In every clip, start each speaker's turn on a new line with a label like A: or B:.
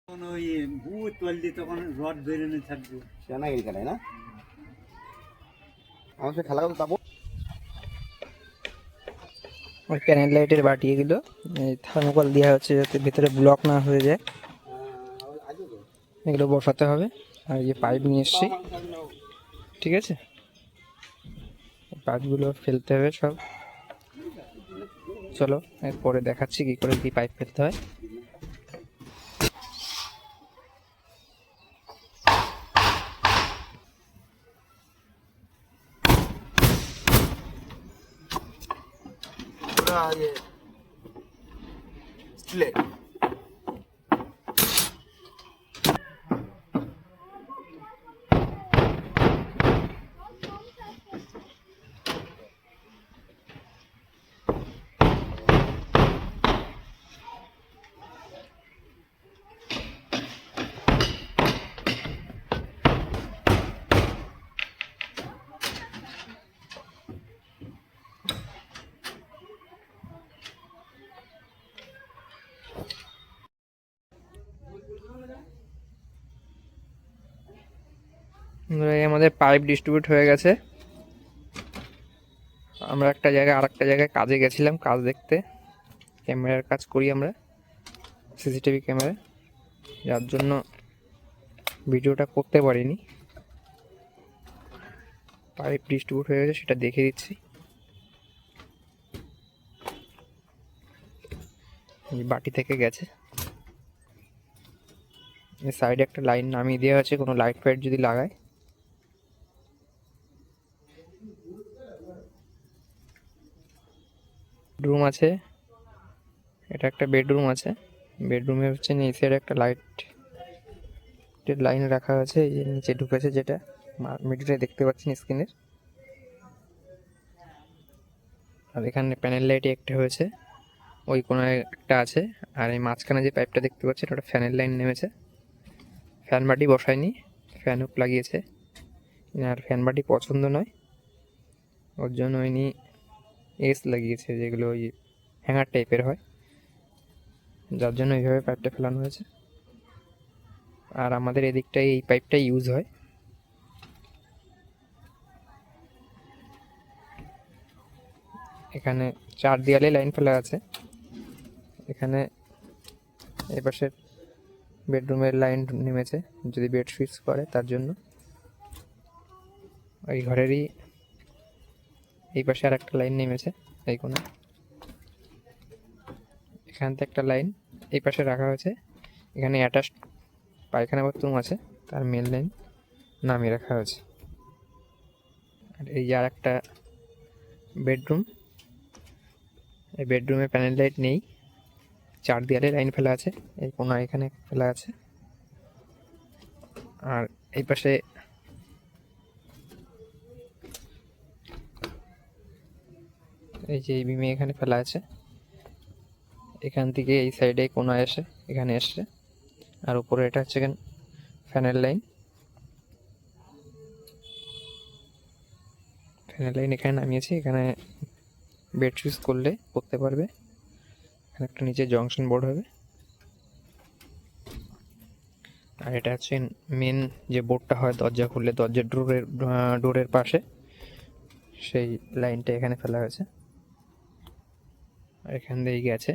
A: ওই ভূত তলদি তখন রড বেরোনো থাকবে
B: ಚೆನ್ನಾಗಿ না আমার সাথে খেলা করতে যাবো।
C: ওই প্যানেল লাইটের বাটি এগুলো থার্মোকল দেওয়া হচ্ছে যাতে ভেতরে ব্লক না হয়ে যায়, এগুলো বসাতে হবে। আর এই যে পাইপ নিয়ে এসছি, ঠিক আছে, পাইপগুলো ফেলতে হবে সব। চলো এরপরে দেখাচ্ছি কী করে কী পাইপ ফেলতে হয়।
B: স্টিলের
C: আমাদের পাইপ ডিস্ট্রিবিউট হয়ে গেছে। আমরা একটা জায়গায় আর একটা জায়গায় কাজে গেছিলাম, কাজ দেখতে। ক্যামেরার কাজ করি আমরা, সিসিটিভি ক্যামেরা, যার জন্য ভিডিওটা করতে পারিনি। পাইপ ডিস্ট্রিবিউট হয়ে গেছে সেটা দেখে দিচ্ছি। বাটি থেকে গেছে, সাইডে একটা লাইন নামিয়ে দেওয়া আছে কোনো লাইট ফাইট যদি লাগায়। রুম আছে, এটা একটা বেডরুম আছে। বেডরুমে হচ্ছে নিচের একটা লাইন রাখা আছে, এই যে নিচে ঢুকেছে, যেটা মিডিলে দেখতে পাচ্ছেন স্ক্রিনের। আর এখানে প্যানেল লাইটে একটা হয়েছে, ওই কোনায় একটা আছে। আর এই মাঝখানে যে পাইপটা দেখতে পাচ্ছেন ওটা ফ্যানের লাইন নেমেছে। ফ্যান বাটি বসায়নি, ফ্যান হুক লাগিয়েছে। আর ফ্যান বাটি পছন্দ নয়, ওর জন্য ইনি এস লাগিয়েছে, যেগুলো ওই হ্যাঙ্গার টাইপের হয়, যার জন্য এইভাবে পাইপটা ফেলানো হয়েছে। আর আমাদের এদিকটায় এই পাইপটাই ইউজ হয়। এখানে 4 দেয়ালে লাইন ফেলা আছে। এখানে এই পাশের বেডরুমের লাইন নেমেছে, যদি বেড সুইচ করে তার জন্য। ওই ঘরেরই এই পাশে আর একটা লাইন নেমেছে এই কোণে। এখান থেকে একটা লাইন এই পাশে রাখা হয়েছে। এখানে অ্যাটাচ পায়খানা বাথরুম আছে, তার মেন লাইন নামিয়ে রাখা হয়েছে। আর এই আর একটা বেডরুম, এই বেডরুমে প্যানেল লাইট নেই, 4 দেয়ালে লাইন ফেলা আছে, এই কোণা এখানে ফেলা আছে। আর এই পাশে এই যে এই বিমে এখানে ফেলা আছে, এখান থেকে এই সাইডে কোণা এসে এখানে এসছে। আর উপরে এটা হচ্ছে ফ্যানের লাইন, ফ্যানের লাইন এখানে নামিয়েছি। এখানে বেড সুইচ করতে পারবে। এখানে একটা নিচে জংশন বোর্ড হবে। আর এটা হচ্ছে মেন যে বোর্ডটা হয় দরজা খুললে, দরজার ডোরের পাশে, সেই লাইনটা এখানে ফেলা হয়েছে। আর এখান দিয়ে গেছে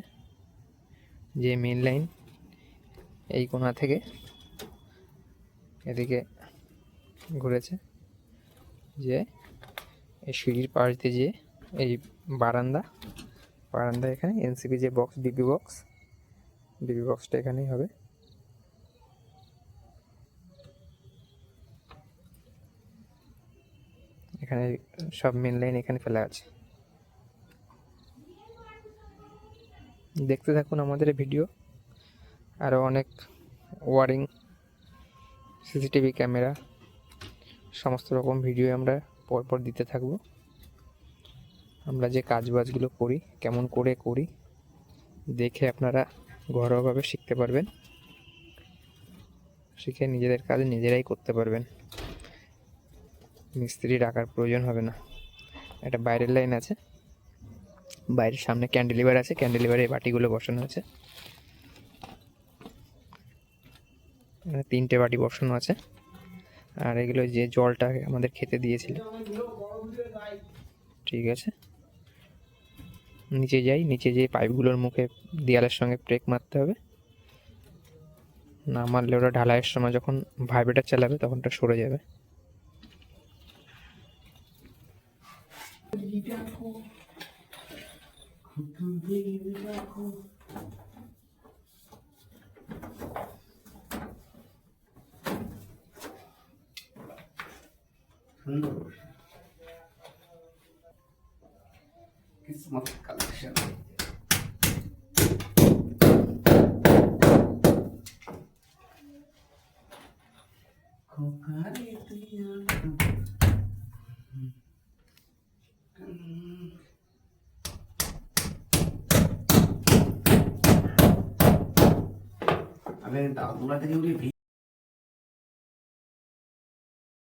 C: যে মেন লাইন, এই কোণা থেকে এদিকে ঘুরেছে, যে এই সিঁড়ির পাশ দিয়ে যে এই বারান্দা এখানে এনসিপি যে বক্স, ডিবি বক্সটা এখানেই হবে। এখানে সব মেন লাইন এখানে ফেলা আছে। দেখতে থাকুন আমাদের ভিডিও, আরও অনেক ওয়ারিং, সিসিটিভি ক্যামেরা, সমস্ত রকম ভিডিও আমরা পরপর দিতে থাকবো। আমরা যে কাজবাজগুলো করি, কেমন করে করি, দেখে আপনারা ঘরোয়াভাবে শিখতে পারবেন, শিখে নিজেদের কাজ নিজেরাই করতে পারবেন, মিস্ত্রি ডাকার প্রয়োজন হবে না। একটা বাইরের লাইন আছে, বাইরের সামনে ক্যান্ডেলিভার আছে, ক্যান্ডেলিভারে এই বাটিগুলো বসানো আছে। মানে 3টে বাটি বসানো আছে। আর এগুলো যে জলটা আমাদের খেতে দিয়েছিল। ঠিক আছে, নিচে যাই, নিচে যেয়ে পাইপগুলোর মুখে দেয়ালের সঙ্গে ব্রেক মারতে হবে, না মারলে ওটা ঢালাইয়ের সময় যখন ভাইব্রেটার চালাবে তখন ওটা সরে যাবে।
B: সুন্দর কিসমত কালেকশন। আমি দাদুরা থেকে